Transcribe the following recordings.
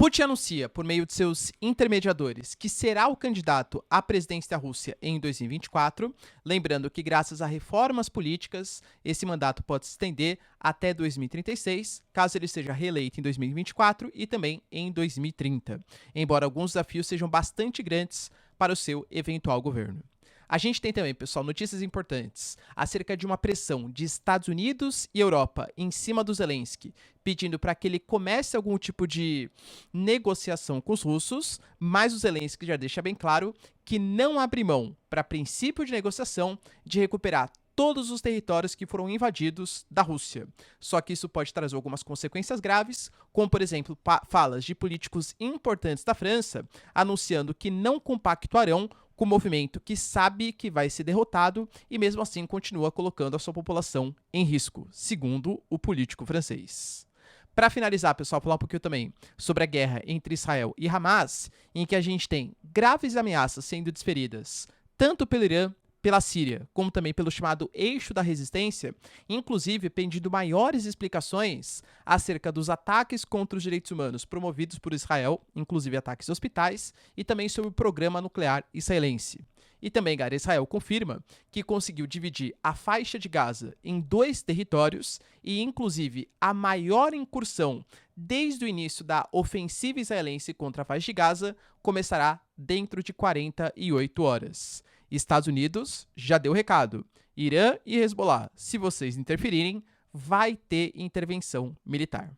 Putin anuncia, por meio de seus intermediadores, que será o candidato à presidência da Rússia em 2024, lembrando que, graças a reformas políticas, esse mandato pode se estender até 2036, caso ele seja reeleito em 2024 e também em 2030, embora alguns desafios sejam bastante grandes para o seu eventual governo. A gente tem também, pessoal, notícias importantes acerca de uma pressão de Estados Unidos e Europa em cima do Zelensky, pedindo para que ele comece algum tipo de negociação com os russos, mas o Zelensky já deixa bem claro que não abre mão, para princípio de negociação, de recuperar todos os territórios que foram invadidos da Rússia. Só que isso pode trazer algumas consequências graves, como, por exemplo, falas de políticos importantes da França anunciando que não compactuarão com o movimento que sabe que vai ser derrotado e mesmo assim continua colocando a sua população em risco, segundo o político francês. Para finalizar, pessoal, falar um pouquinho também sobre a guerra entre Israel e Hamas, em que a gente tem graves ameaças sendo desferidas tanto pelo Irã, pela Síria, como também pelo chamado Eixo da Resistência, inclusive pedindo maiores explicações acerca dos ataques contra os direitos humanos promovidos por Israel, inclusive ataques a hospitais, e também sobre o programa nuclear israelense. E também, galera, Israel confirma que conseguiu dividir a faixa de Gaza em 2 territórios e, inclusive, a maior incursão desde o início da ofensiva israelense contra a faixa de Gaza começará dentro de 48 horas. Estados Unidos já deu recado. Irã e Hezbollah, se vocês interferirem, vai ter intervenção militar.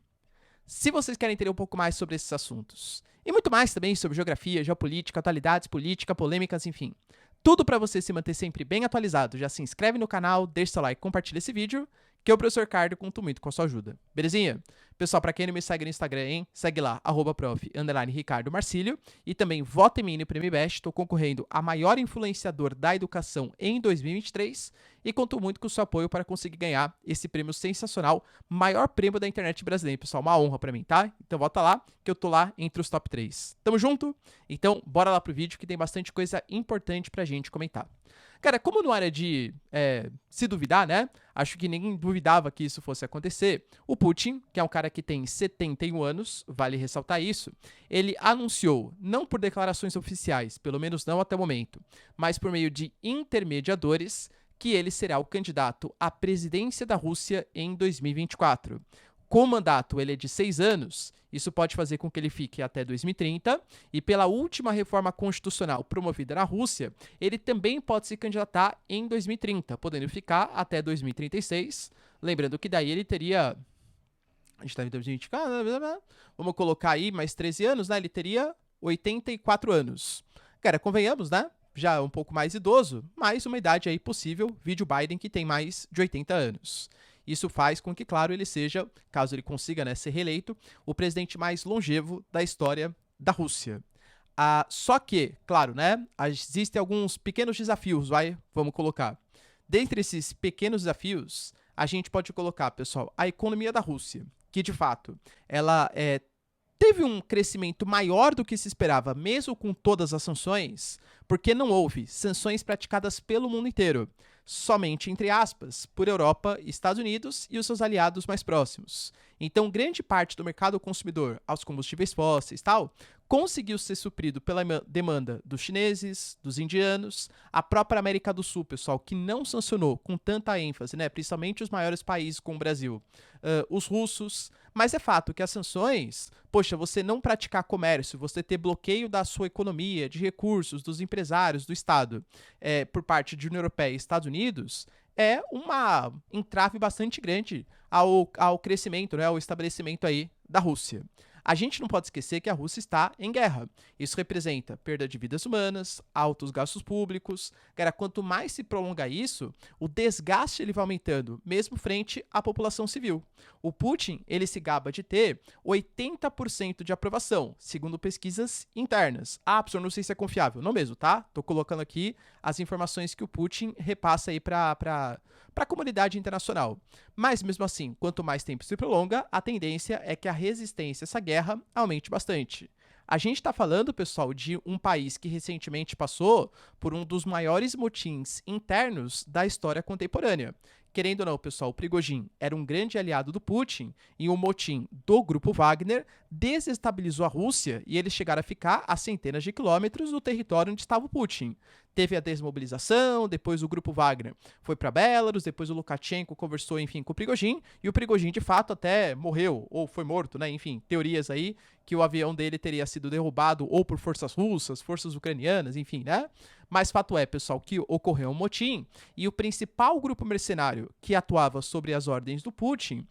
Se vocês querem entender um pouco mais sobre esses assuntos, e muito mais também sobre geografia, geopolítica, atualidades, política, polêmicas, enfim, tudo para você se manter sempre bem atualizado, já se inscreve no canal, deixa seu like, compartilha esse vídeo, que o professor Cardo conto muito com a sua ajuda. Belezinha? Pessoal, para quem não me segue no Instagram, hein? Segue lá, @prof_Ricardo Marcílio. E também vota em mim no Prêmio Best. Estou concorrendo a maior influenciador da educação em 2023. E conto muito com o seu apoio para conseguir ganhar esse prêmio sensacional, maior prêmio da internet brasileira, pessoal. Uma honra para mim, tá? Então vota lá, que eu tô lá entre os top 3. Tamo junto? Então, bora lá pro vídeo que tem bastante coisa importante pra gente comentar. Cara, como não era de se duvidar, né? Acho que ninguém duvidava que isso fosse acontecer. O Putin, que é um cara que tem 71 anos, vale ressaltar isso, ele anunciou, não por declarações oficiais, pelo menos não até o momento, mas por meio de intermediadores, que ele será o candidato à presidência da Rússia em 2024. Com o mandato ele é de 6 anos, isso pode fazer com que ele fique até 2030, e pela última reforma constitucional promovida na Rússia, ele também pode se candidatar em 2030, podendo ficar até 2036, lembrando que daí ele teria... A gente está em 2020, vamos colocar aí mais 13 anos, né? Ele teria 84 anos. Cara, convenhamos, né? Já um pouco mais idoso, mas uma idade aí possível, vídeo Biden que tem mais de 80 anos. Isso faz com que, claro, ele seja, caso ele consiga, né, ser reeleito, o presidente mais longevo da história da Rússia. Só que, claro, né, existem alguns pequenos desafios, vamos colocar. Dentre esses pequenos desafios, a gente pode colocar, pessoal, a economia da Rússia, que de fato, ela teve um crescimento maior do que se esperava, mesmo com todas as sanções, porque não houve sanções praticadas pelo mundo inteiro, somente, entre aspas, por Europa, Estados Unidos e os seus aliados mais próximos. Então, grande parte do mercado consumidor aos combustíveis fósseis e tal, conseguiu ser suprido pela demanda dos chineses, dos indianos, a própria América do Sul, pessoal, que não sancionou com tanta ênfase, né, principalmente os maiores países como o Brasil, os russos, mas é fato que as sanções, poxa, você não praticar comércio, você ter bloqueio da sua economia, de recursos, dos empresários, do Estado, por parte de União Europeia e Estados Unidos, é uma entrave bastante grande ao crescimento, né, ao estabelecimento aí da Rússia. A gente não pode esquecer que a Rússia está em guerra. Isso representa perda de vidas humanas, altos gastos públicos. Cara, quanto mais se prolonga isso, o desgaste ele vai aumentando, mesmo frente à população civil. O Putin, ele se gaba de ter 80% de aprovação, segundo pesquisas internas. Professor, não sei se é confiável. Não mesmo, tá? Tô colocando aqui as informações que o Putin repassa aí para a comunidade internacional. Mas, mesmo assim, quanto mais tempo se prolonga, a tendência é que a resistência a essa guerra aumente bastante. A gente está falando, pessoal, de um país que recentemente passou por um dos maiores motins internos da história contemporânea, Querendo ou não, pessoal, o Prigozhin era um grande aliado do Putin e o motim do grupo Wagner desestabilizou a Rússia e eles chegaram a ficar a centenas de quilômetros do território onde estava o Putin. Teve a desmobilização, depois o grupo Wagner foi para Belarus, depois o Lukashenko conversou, enfim, com o Prigozhin, e o Prigozhin, de fato, até morreu, ou foi morto, né? Enfim, teorias aí que o avião dele teria sido derrubado ou por forças russas, forças ucranianas, enfim, né? Mas fato é, pessoal, que ocorreu um motim e o principal grupo mercenário que atuava sobre as ordens do Putin,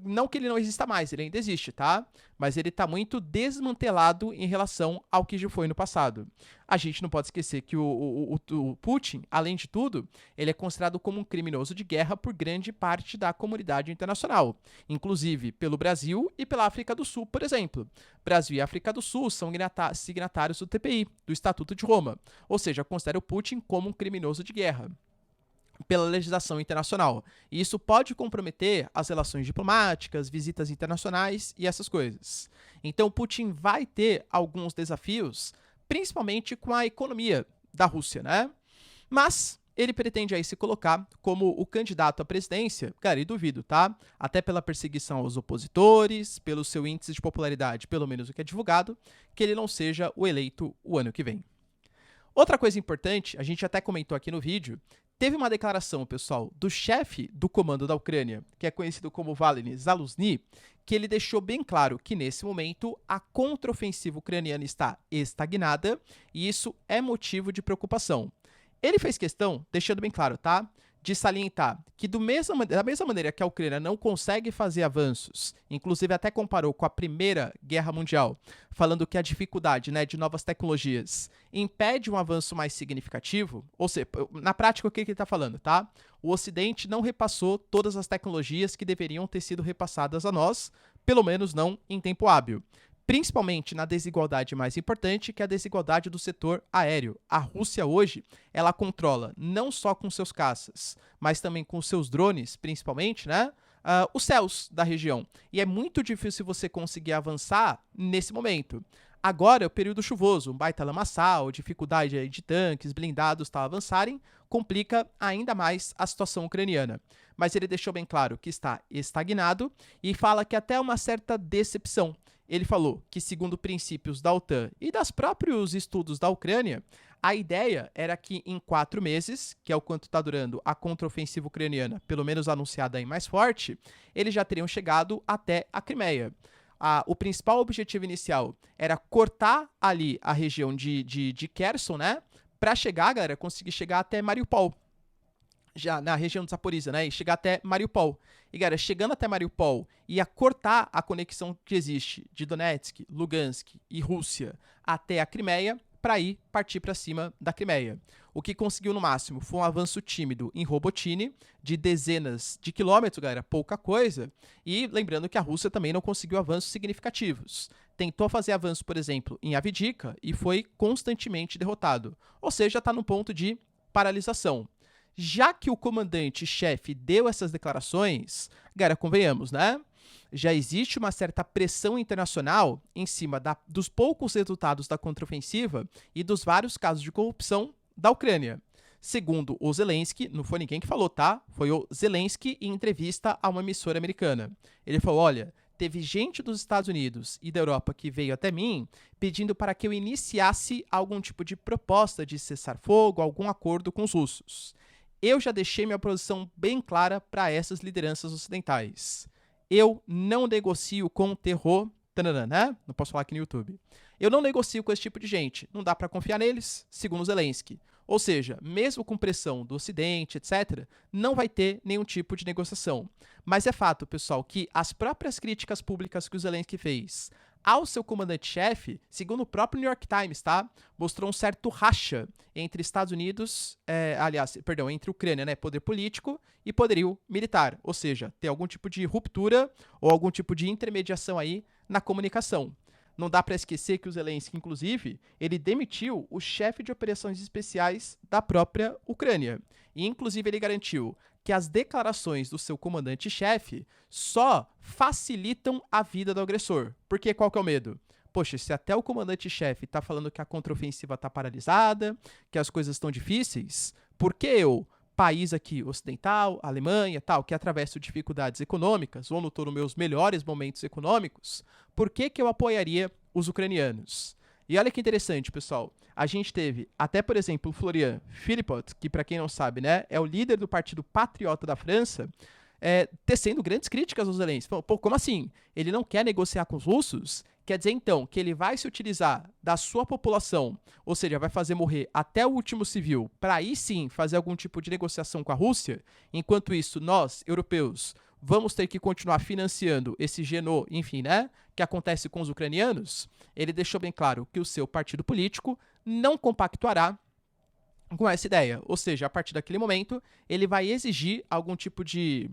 não que ele não exista mais, ele ainda existe, tá? Mas ele está muito desmantelado em relação ao que já foi no passado. A gente não pode esquecer que o Putin, além de tudo, ele é considerado como um criminoso de guerra por grande parte da comunidade internacional, inclusive pelo Brasil e pela África do Sul, por exemplo. Brasil e África do Sul são signatários do TPI, do Estatuto de Roma, ou seja, considera o Putin como um criminoso de guerra pela legislação internacional. E isso pode comprometer as relações diplomáticas, visitas internacionais e essas coisas. Então, Putin vai ter alguns desafios, principalmente com a economia da Rússia, né? Mas ele pretende aí se colocar como o candidato à presidência, cara, e duvido, tá? Até pela perseguição aos opositores, pelo seu índice de popularidade, pelo menos o que é divulgado, que ele não seja o eleito o ano que vem. Outra coisa importante, a gente até comentou aqui no vídeo, teve uma declaração, pessoal, do chefe do comando da Ucrânia, que é conhecido como Valery Zaluzny, que ele deixou bem claro que, nesse momento, a contraofensiva ucraniana está estagnada e isso é motivo de preocupação. Ele fez questão, deixando bem claro, tá? De salientar que da mesma maneira que a Ucrânia não consegue fazer avanços, inclusive até comparou com a Primeira Guerra Mundial, falando que a dificuldade, né, de novas tecnologias impede um avanço mais significativo, ou seja, na prática o que ele está falando, tá? O Ocidente não repassou todas as tecnologias que deveriam ter sido repassadas a nós, pelo menos não em tempo hábil. Principalmente na desigualdade mais importante, que é a desigualdade do setor aéreo. A Rússia hoje, ela controla não só com seus caças, mas também com seus drones, principalmente, né? Os céus da região. E é muito difícil você conseguir avançar nesse momento. Agora é o período chuvoso, um baita lamaçal, dificuldade de tanques, blindados tal avançarem, complica ainda mais a situação ucraniana. Mas ele deixou bem claro que está estagnado e fala que até uma certa decepção. Ele falou que, segundo princípios da OTAN e dos próprios estudos da Ucrânia, a ideia era que em 4 meses, que é o quanto está durando a contraofensiva ucraniana, pelo menos anunciada aí mais forte, eles já teriam chegado até a Crimeia. O principal objetivo inicial era cortar ali a região de Kherson, né? Para chegar, galera, conseguir chegar até Mariupol. Já na região de Zaporizhia, né, e chegar até Mariupol. E, galera, chegando até Mariupol, ia cortar a conexão que existe de Donetsk, Lugansk e Rússia até a Crimeia, para ir partir para cima da Crimeia. O que conseguiu no máximo foi um avanço tímido em Robotine, de dezenas de quilômetros, galera, pouca coisa. E lembrando que a Rússia também não conseguiu avanços significativos. Tentou fazer avanço, por exemplo, em Avdiivka e foi constantemente derrotado. Ou seja, está no ponto de paralisação. Já que o comandante-chefe deu essas declarações, galera, convenhamos, né? Já existe uma certa pressão internacional em cima dos poucos resultados da contraofensiva e dos vários casos de corrupção da Ucrânia. Segundo o Zelensky, não foi ninguém que falou, tá? Foi o Zelensky em entrevista a uma emissora americana. Ele falou, olha, teve gente dos Estados Unidos e da Europa que veio até mim pedindo para que eu iniciasse algum tipo de proposta de cessar-fogo, algum acordo com os russos. Eu já deixei minha posição bem clara para essas lideranças ocidentais. Eu não negocio com terror, né? Não posso falar aqui no YouTube. Eu não negocio com esse tipo de gente. Não dá para confiar neles, segundo Zelensky. Ou seja, mesmo com pressão do Ocidente, etc., não vai ter nenhum tipo de negociação. Mas é fato, pessoal, que as próprias críticas públicas que o Zelensky fez ao seu comandante-chefe, segundo o próprio New York Times, tá? Mostrou um certo racha entre Estados Unidos, entre Ucrânia, né? Poder político e poderio militar. Ou seja, ter algum tipo de ruptura ou algum tipo de intermediação aí na comunicação. Não dá para esquecer que o Zelensky, inclusive, ele demitiu o chefe de operações especiais da própria Ucrânia. E, inclusive, ele garantiu que as declarações do seu comandante-chefe só facilitam a vida do agressor. Porque qual que é o medo? Poxa, se até o comandante-chefe está falando que a contraofensiva está paralisada, que as coisas estão difíceis, por que eu, país aqui ocidental, Alemanha, tal, que atravesso dificuldades econômicas, ou não estou nos meus melhores momentos econômicos, por que que eu apoiaria os ucranianos? E olha que interessante, pessoal. A gente teve até, por exemplo, o Florian Philippot, que para quem não sabe, né, é o líder do Partido Patriota da França, tecendo grandes críticas aos Zelensky. Pô, como assim? Ele não quer negociar com os russos? Quer dizer, então, que ele vai se utilizar da sua população, ou seja, vai fazer morrer até o último civil, para aí sim fazer algum tipo de negociação com a Rússia? Enquanto isso, nós, europeus, vamos ter que continuar financiando esse genô, enfim, né, que acontece com os ucranianos? Ele deixou bem claro que o seu partido político não compactuará com essa ideia. Ou seja, a partir daquele momento, ele vai exigir algum tipo de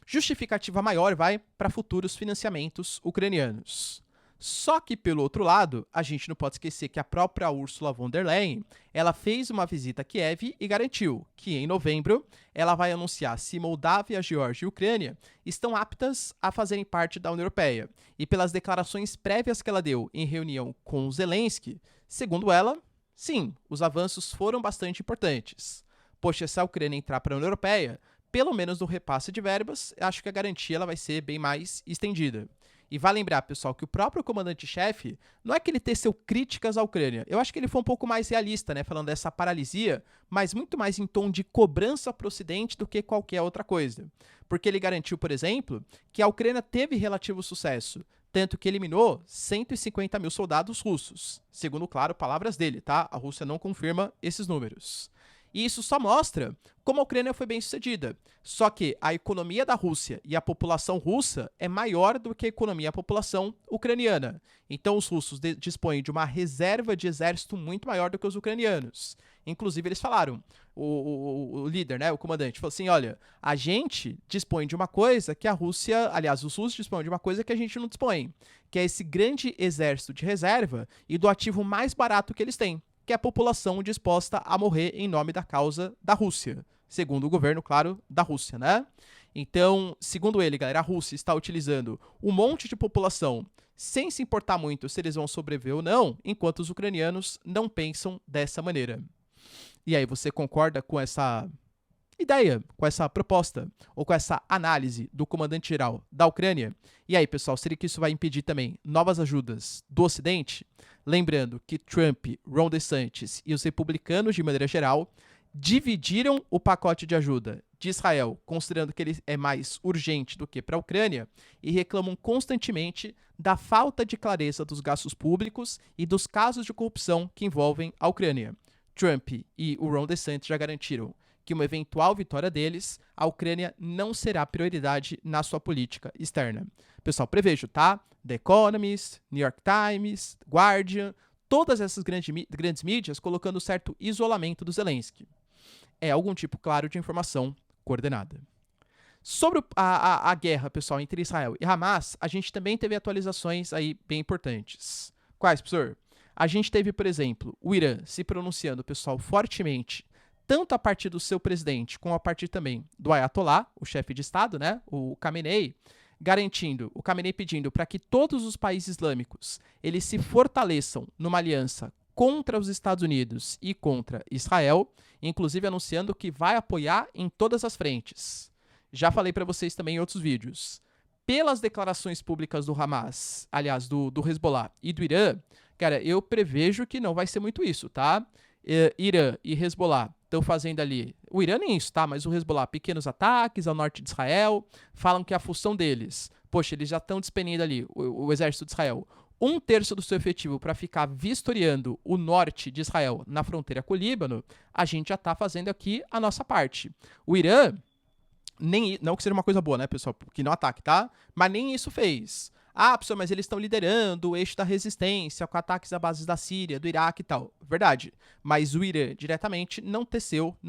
justificativa maior, para futuros financiamentos ucranianos. Só que, pelo outro lado, a gente não pode esquecer que a própria Ursula von der Leyen, ela fez uma visita a Kiev e garantiu que, em novembro, ela vai anunciar se Moldávia, Geórgia e Ucrânia estão aptas a fazerem parte da União Europeia. E pelas declarações prévias que ela deu em reunião com Zelensky, segundo ela, sim, os avanços foram bastante importantes. Poxa, se a Ucrânia entrar para a União Europeia, pelo menos no repasse de verbas, acho que a garantia ela vai ser bem mais estendida. E vale lembrar, pessoal, que o próprio comandante-chefe, não é que ele teceu críticas à Ucrânia. Eu acho que ele foi um pouco mais realista, né, falando dessa paralisia, mas muito mais em tom de cobrança para o Ocidente do que qualquer outra coisa. Porque ele garantiu, por exemplo, que a Ucrânia teve relativo sucesso, tanto que eliminou 150 mil soldados russos. Segundo, claro, palavras dele, tá? A Rússia não confirma esses números. E isso só mostra como a Ucrânia foi bem sucedida. Só que a economia da Rússia e a população russa é maior do que a economia e a população ucraniana. Então os russos dispõem de uma reserva de exército muito maior do que os ucranianos. Inclusive eles falaram, o líder, né, o comandante, falou assim, olha, a gente dispõe de uma coisa que a Rússia, aliás, os russos dispõem de uma coisa que a gente não dispõe, que é esse grande exército de reserva e do ativo mais barato que eles têm, que é a população disposta a morrer em nome da causa da Rússia. Segundo o governo, claro, da Rússia, né? Então, segundo ele, galera, a Rússia está utilizando um monte de população sem se importar muito se eles vão sobreviver ou não, enquanto os ucranianos não pensam dessa maneira. E aí, você concorda com essa ideia, com essa proposta, ou com essa análise do comandante-geral da Ucrânia? E aí, pessoal, será que isso vai impedir também novas ajudas do Ocidente? Lembrando que Trump, Ron DeSantis e os republicanos, de maneira geral, dividiram o pacote de ajuda de Israel, considerando que ele é mais urgente do que para a Ucrânia, e reclamam constantemente da falta de clareza dos gastos públicos e dos casos de corrupção que envolvem a Ucrânia. Trump e o Ron DeSantis já garantiram que uma eventual vitória deles, a Ucrânia não será prioridade na sua política externa. Pessoal, prevejo, tá? The Economist, New York Times, Guardian, todas essas grandes mídias colocando certo isolamento do Zelensky. É algum tipo, claro, de informação coordenada. Sobre a guerra, pessoal, entre Israel e Hamas, a gente também teve atualizações aí bem importantes. Quais, professor? A gente teve, por exemplo, o Irã se pronunciando, pessoal, fortemente, tanto a partir do seu presidente, como a partir também do Ayatollah, o chefe de Estado, né, o Khamenei, o Khamenei pedindo para que todos os países islâmicos eles se fortaleçam numa aliança contra os Estados Unidos e contra Israel, inclusive anunciando que vai apoiar em todas as frentes. Já falei para vocês também em outros vídeos. Pelas declarações públicas do Hamas, aliás, do Hezbollah e do Irã, cara, eu prevejo que não vai ser muito isso, tá? Irã e Hezbollah estão fazendo ali, o Irã nem isso, tá? Mas o Hezbollah, pequenos ataques ao norte de Israel, falam que a função deles, poxa, eles já estão despendendo ali, o exército de Israel, 1/3 do seu efetivo para ficar vistoriando o norte de Israel na fronteira com o Líbano, a gente já está fazendo aqui a nossa parte. O Irã, não que seja uma coisa boa, né, pessoal, que não ataque, tá? Mas nem isso fez. Ah, pessoal, mas eles estão liderando o eixo da resistência com ataques a bases da Síria, do Iraque e tal. Verdade. Mas o Irã, diretamente, não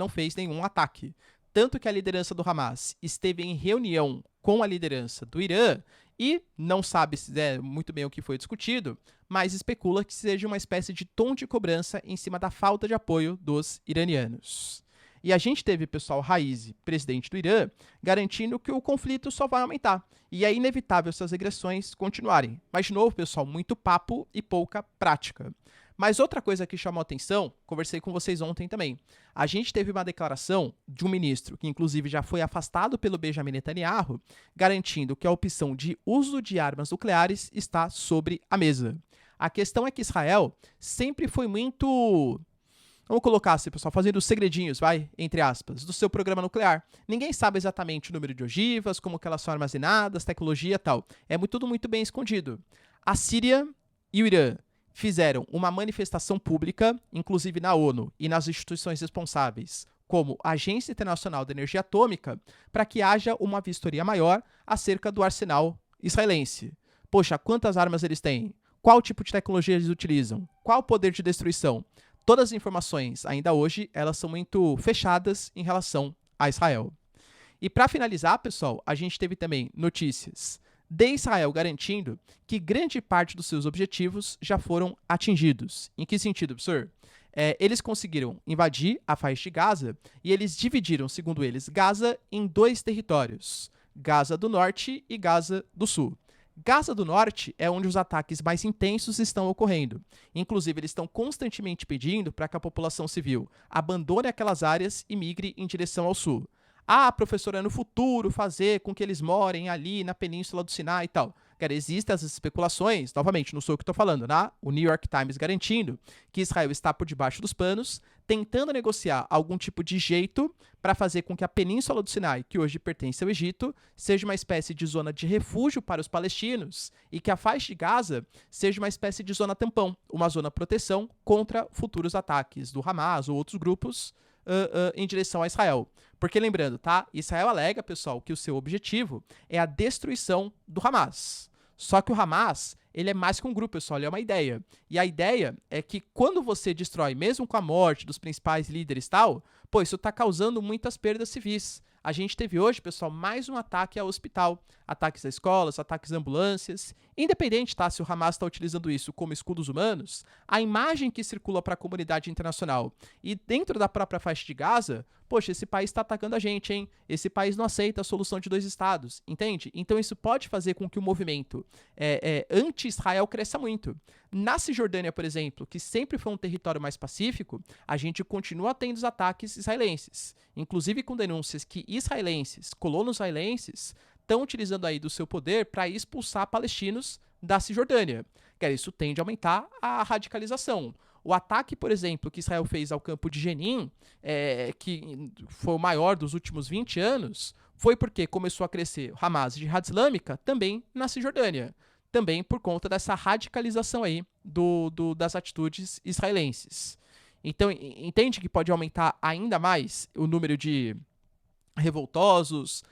fez nenhum ataque. Tanto que a liderança do Hamas esteve em reunião com a liderança do Irã e não sabe muito bem o que foi discutido, mas especula que seja uma espécie de tom de cobrança em cima da falta de apoio dos iranianos. E a gente teve, pessoal, Raisi, presidente do Irã, garantindo que o conflito só vai aumentar. E é inevitável essas agressões continuarem. Mas, de novo, pessoal, muito papo e pouca prática. Mas outra coisa que chamou a atenção, conversei com vocês ontem também. A gente teve uma declaração de um ministro, que inclusive já foi afastado pelo Benjamin Netanyahu, garantindo que a opção de uso de armas nucleares está sobre a mesa. A questão é que Israel sempre foi muito... Vamos colocar assim, pessoal, fazendo segredinhos, entre aspas, do seu programa nuclear. Ninguém sabe exatamente o número de ogivas, como que elas são armazenadas, tecnologia e tal. É tudo muito bem escondido. A Síria e o Irã fizeram uma manifestação pública, inclusive na ONU e nas instituições responsáveis, como a Agência Internacional de Energia Atômica, para que haja uma vistoria maior acerca do arsenal israelense. Poxa, quantas armas eles têm? Qual tipo de tecnologia eles utilizam? Qual o poder de destruição? Todas as informações, ainda hoje, elas são muito fechadas em relação a Israel. E para finalizar, pessoal, a gente teve também notícias de Israel garantindo que grande parte dos seus objetivos já foram atingidos. Em que sentido, professor? Eles conseguiram invadir a faixa de Gaza e eles dividiram, segundo eles, Gaza em 2 territórios, Gaza do Norte e Gaza do Sul. Gaza do Norte é onde os ataques mais intensos estão ocorrendo. Inclusive, eles estão constantemente pedindo para que a população civil abandone aquelas áreas e migre em direção ao sul. Ah, professora, no futuro fazer com que eles morem ali na Península do Sinai e tal. Cara, existem as especulações, novamente, não sou eu que estou falando, né? O New York Times garantindo que Israel está por debaixo dos panos, tentando negociar algum tipo de jeito para fazer com que a Península do Sinai, que hoje pertence ao Egito, seja uma espécie de zona de refúgio para os palestinos e que a faixa de Gaza seja uma espécie de zona tampão, uma zona proteção contra futuros ataques do Hamas ou outros grupos em direção a Israel. Porque lembrando, tá? Israel alega, pessoal, que o seu objetivo é a destruição do Hamas. Só que o Hamas, ele é mais que um grupo, pessoal, ele é uma ideia. E a ideia é que quando você destrói, mesmo com a morte dos principais líderes e tal, pô, isso está causando muitas perdas civis. A gente teve hoje, pessoal, mais um ataque ao hospital. Ataques a escolas, ataques a ambulâncias. Independente, tá, se o Hamas está utilizando isso como escudos humanos, a imagem que circula para a comunidade internacional e dentro da própria faixa de Gaza, poxa, esse país está atacando a gente, hein? Esse país não aceita a solução de 2 estados, entende? Então isso pode fazer com que o movimento anti-Israel cresça muito. Na Cisjordânia, por exemplo, que sempre foi um território mais pacífico, a gente continua tendo os ataques israelenses, inclusive com denúncias que israelenses, colonos israelenses, estão utilizando aí do seu poder para expulsar palestinos da Cisjordânia. Isso tende a aumentar a radicalização. O ataque, por exemplo, que Israel fez ao campo de Jenin, que foi o maior dos últimos 20 anos, foi porque começou a crescer Hamas e Jihad Islâmica também na Cisjordânia. Também por conta dessa radicalização aí das atitudes israelenses. Então, entende que pode aumentar ainda mais o número de revoltosos,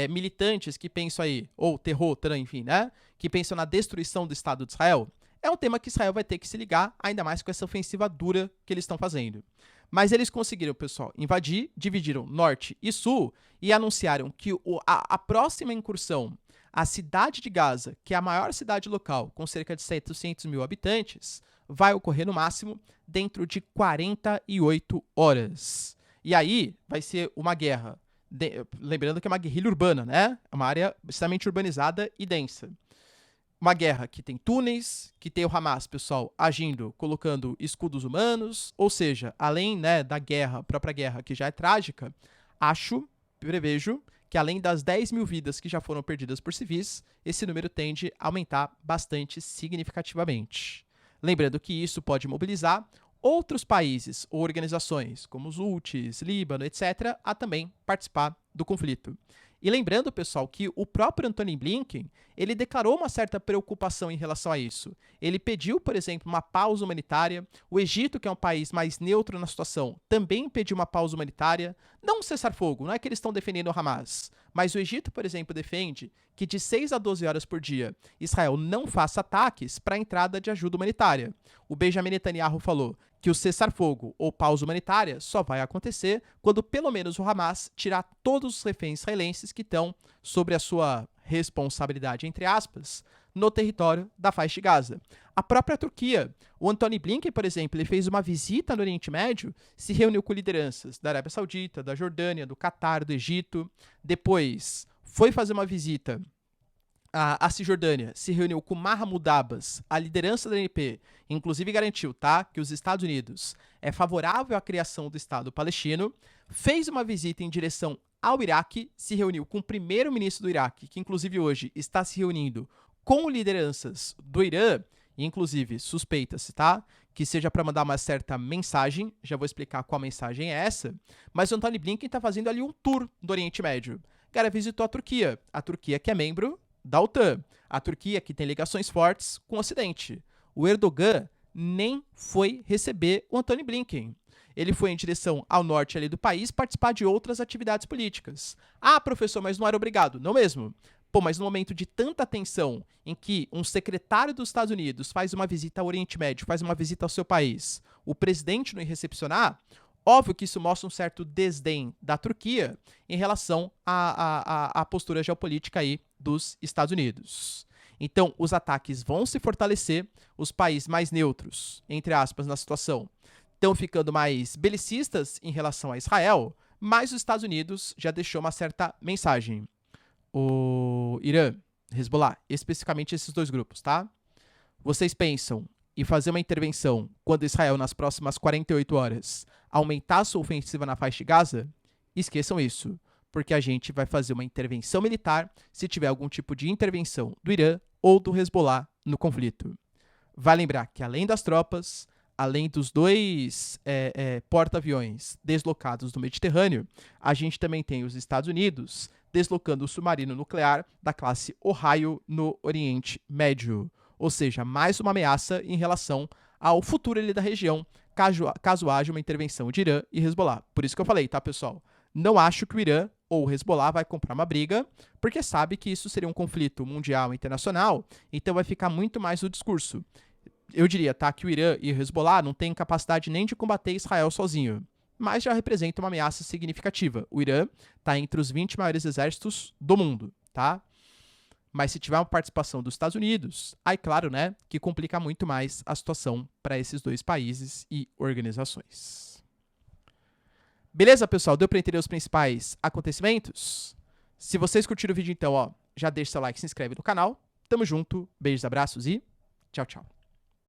militantes que pensam aí, ou terror, enfim, né? Que pensam na destruição do Estado de Israel? É um tema que Israel vai ter que se ligar, ainda mais com essa ofensiva dura que eles estão fazendo. Mas eles conseguiram, pessoal, invadir, dividiram norte e sul e anunciaram que a próxima incursão, a cidade de Gaza, que é a maior cidade local, com cerca de 700 mil habitantes, vai ocorrer no máximo dentro de 48 horas. E aí vai ser uma guerra. Lembrando que é uma guerrilha urbana, né? É uma área extremamente urbanizada e densa. Uma guerra que tem túneis, que tem o Hamas, pessoal, agindo, colocando escudos humanos, ou seja, além, né, da guerra, própria guerra, que já é trágica, prevejo, que além das 10 mil vidas que já foram perdidas por civis, esse número tende a aumentar bastante significativamente. Lembrando que isso pode mobilizar outros países ou organizações, como os Houthis, Líbano, etc., a também participar do conflito. E lembrando, pessoal, que o próprio Antony Blinken, ele declarou uma certa preocupação em relação a isso. Ele pediu, por exemplo, uma pausa humanitária. O Egito, que é um país mais neutro na situação, também pediu uma pausa humanitária. Não um cessar-fogo, não é que eles estão defendendo o Hamas. Mas o Egito, por exemplo, defende que de 6 a 12 horas por dia Israel não faça ataques para a entrada de ajuda humanitária. O Benjamin Netanyahu falou que o cessar-fogo ou pausa humanitária só vai acontecer quando pelo menos o Hamas tirar todos os reféns israelenses que estão sobre a sua responsabilidade, entre aspas, no território da faixa de Gaza. A própria Turquia, o Antony Blinken, por exemplo, ele fez uma visita no Oriente Médio, se reuniu com lideranças da Arábia Saudita, da Jordânia, do Catar, do Egito, depois foi fazer uma visita A Cisjordânia se reuniu com Mahmoud Abbas, a liderança da ANP, inclusive garantiu, tá, que os Estados Unidos é favorável à criação do Estado palestino, fez uma visita em direção ao Iraque, se reuniu com o primeiro-ministro do Iraque, que inclusive hoje está se reunindo com lideranças do Irã, e inclusive suspeita-se, tá, que seja para mandar uma certa mensagem, já vou explicar qual mensagem é essa, mas o Antony Blinken está fazendo ali um tour do Oriente Médio. O cara visitou a Turquia que é membro da OTAN, a Turquia que tem ligações fortes com o Ocidente. O Erdogan nem foi receber o Antony Blinken. Ele foi em direção ao norte ali do país participar de outras atividades políticas. Ah, professor, mas não era obrigado. Não mesmo. Pô, mas no momento de tanta tensão em que um secretário dos Estados Unidos faz uma visita ao Oriente Médio, faz uma visita ao seu país, o presidente não ir recepcionar, óbvio que isso mostra um certo desdém da Turquia em relação à postura geopolítica aí dos Estados Unidos. Então, os ataques vão se fortalecer, os países mais neutros, entre aspas, na situação, estão ficando mais belicistas em relação a Israel, mas os Estados Unidos já deixou uma certa mensagem. O Irã, Hezbollah, especificamente esses dois grupos, tá? Vocês pensam em fazer uma intervenção quando Israel, nas próximas 48 horas, aumentar sua ofensiva na faixa de Gaza? Esqueçam isso, porque a gente vai fazer uma intervenção militar se tiver algum tipo de intervenção do Irã ou do Hezbollah no conflito. Vai lembrar que além das tropas, além dos dois porta-aviões deslocados do Mediterrâneo, a gente também tem os Estados Unidos deslocando o submarino nuclear da classe Ohio no Oriente Médio. Ou seja, mais uma ameaça em relação ao futuro ali da região, caso haja uma intervenção de Irã e Hezbollah. Por isso que eu falei, tá, pessoal? Não acho que o Irã ou o Hezbollah vai comprar uma briga, porque sabe que isso seria um conflito mundial internacional, então vai ficar muito mais no discurso. Eu diria, tá, que o Irã e o Hezbollah não têm capacidade nem de combater Israel sozinho, mas já representa uma ameaça significativa. O Irã está entre os 20 maiores exércitos do mundo, tá? Mas se tiver uma participação dos Estados Unidos, aí claro, né, que complica muito mais a situação para esses dois países e organizações. Beleza, pessoal? Deu para entender os principais acontecimentos? Se vocês curtiram o vídeo, então, ó, já deixa seu like, se inscreve no canal. Tamo junto, beijos, abraços e tchau, tchau.